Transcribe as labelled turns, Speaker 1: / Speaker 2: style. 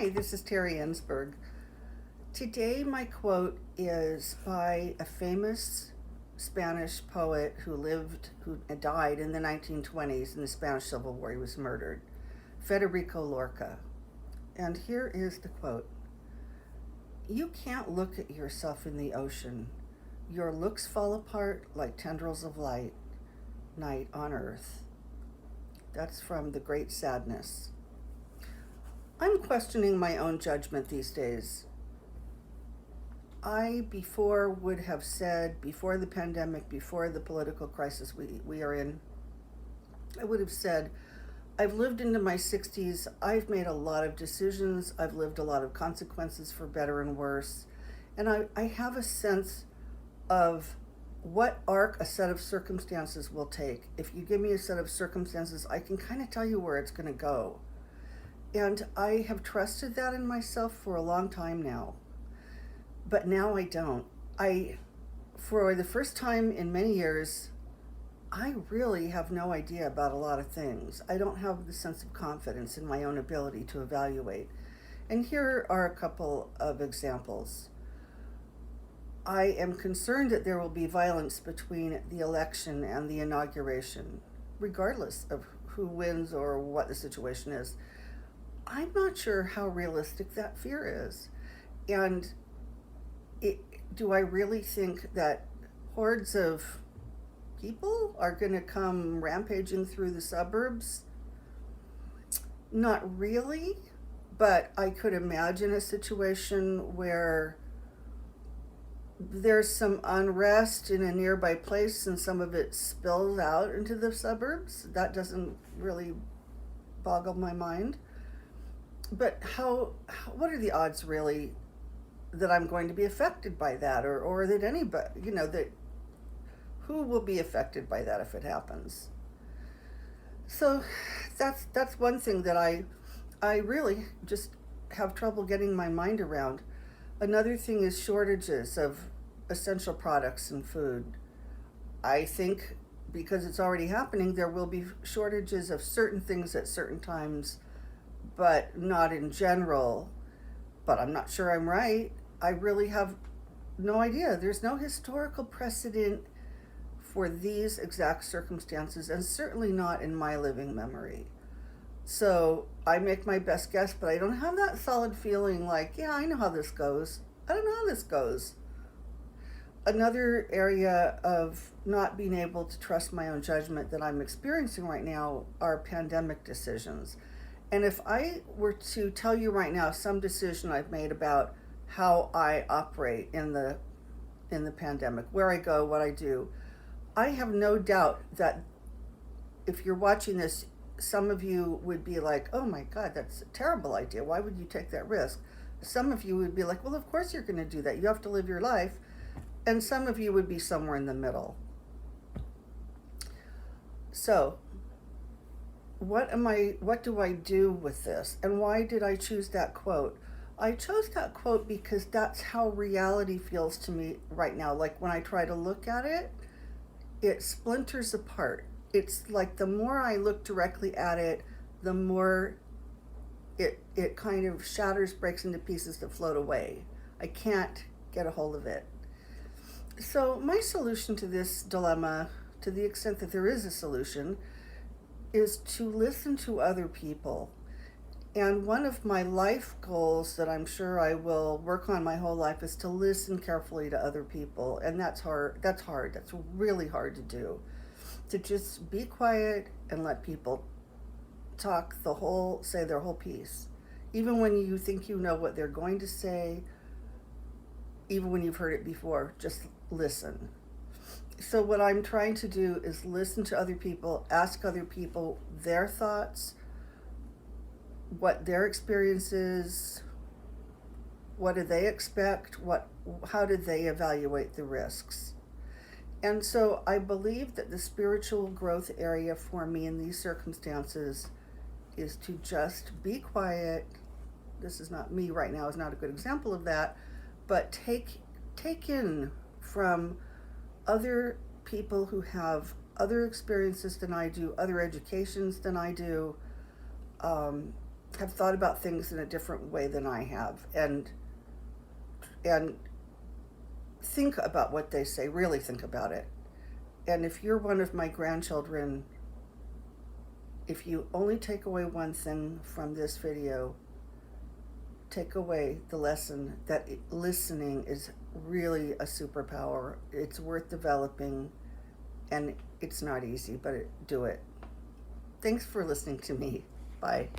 Speaker 1: Hi, this is Terry Ensberg. Today, my quote is by a famous Spanish poet who died in the 1920s in the Spanish Civil War. He was murdered, Federico Lorca. And here is the quote: "You can't look at yourself in the ocean. Your looks fall apart like tendrils of night on earth." That's from The Great Sadness. I'm questioning my own judgment these days. I before would have said, before the pandemic, before the political crisis we are in, I would have said, I've lived into my 60s, I've made a lot of decisions, I've lived a lot of consequences for better and worse, and I have a sense of what arc a set of circumstances will take. If you give me a set of circumstances, I can kind of tell you where it's going to go. And I have trusted that in myself for a long time now. But now I don't. For the first time in many years, I really have no idea about a lot of things. I don't have the sense of confidence in my own ability to evaluate. And here are a couple of examples. I am concerned that there will be violence between the election and the inauguration, regardless of who wins or what the situation is. I'm not sure how realistic that fear is. And do I really think that hordes of people are going to come rampaging through the suburbs? Not really, but I could imagine a situation where there's some unrest in a nearby place and some of it spills out into the suburbs. That doesn't really boggle my mind. But what are the odds really that I'm going to be affected by that, or that anybody, that who will be affected by that if it happens? So that's one thing that I really just have trouble getting my mind around. Another thing is shortages of essential products and food. I think because it's already happening, there will be shortages of certain things at certain times, but not in general. But I'm not sure I'm right. I really have no idea. There's no historical precedent for these exact circumstances, and certainly not in my living memory. So I make my best guess, but I don't have that solid feeling like, yeah, I know how this goes. I don't know how this goes. Another area of not being able to trust my own judgment that I'm experiencing right now are pandemic decisions. And if I were to tell you right now some decision I've made about how I operate in the pandemic, where I go, what I do, I have no doubt that if you're watching this, some of you would be like, oh my God, that's a terrible idea. Why would you take that risk? Some of you would be like, well, of course you're going to do that. You have to live your life. And some of you would be somewhere in the middle. So, what do I do with this? And why did I choose that quote? I chose that quote because that's how reality feels to me right now. Like when I try to look at it, it splinters apart. It's like the more I look directly at it, the more it kind of shatters, breaks into pieces that float away. I can't get a hold of it. So my solution to this dilemma, to the extent that there is a solution, is to listen to other people. And one of my life goals that I'm sure I will work on my whole life is to listen carefully to other people. And that's hard. That's really hard to do. To just be quiet and let people say their whole piece. Even when you think you know what they're going to say, even when you've heard it before, just listen. So what I'm trying to do is listen to other people, ask other people their thoughts, what their experience is, what do they expect, how did they evaluate the risks. And so I believe that the spiritual growth area for me in these circumstances is to just be quiet. This is not me right now, is not a good example of that, but take in from other people who have other experiences than I do, other educations than I do, have thought about things in a different way than I have, and think about what they say, really think about it. And if you're one of my grandchildren, if you only take away one thing from this video, take away the lesson that listening is really a superpower. It's worth developing, and it's not easy, but do it. Thanks for listening to me. Bye.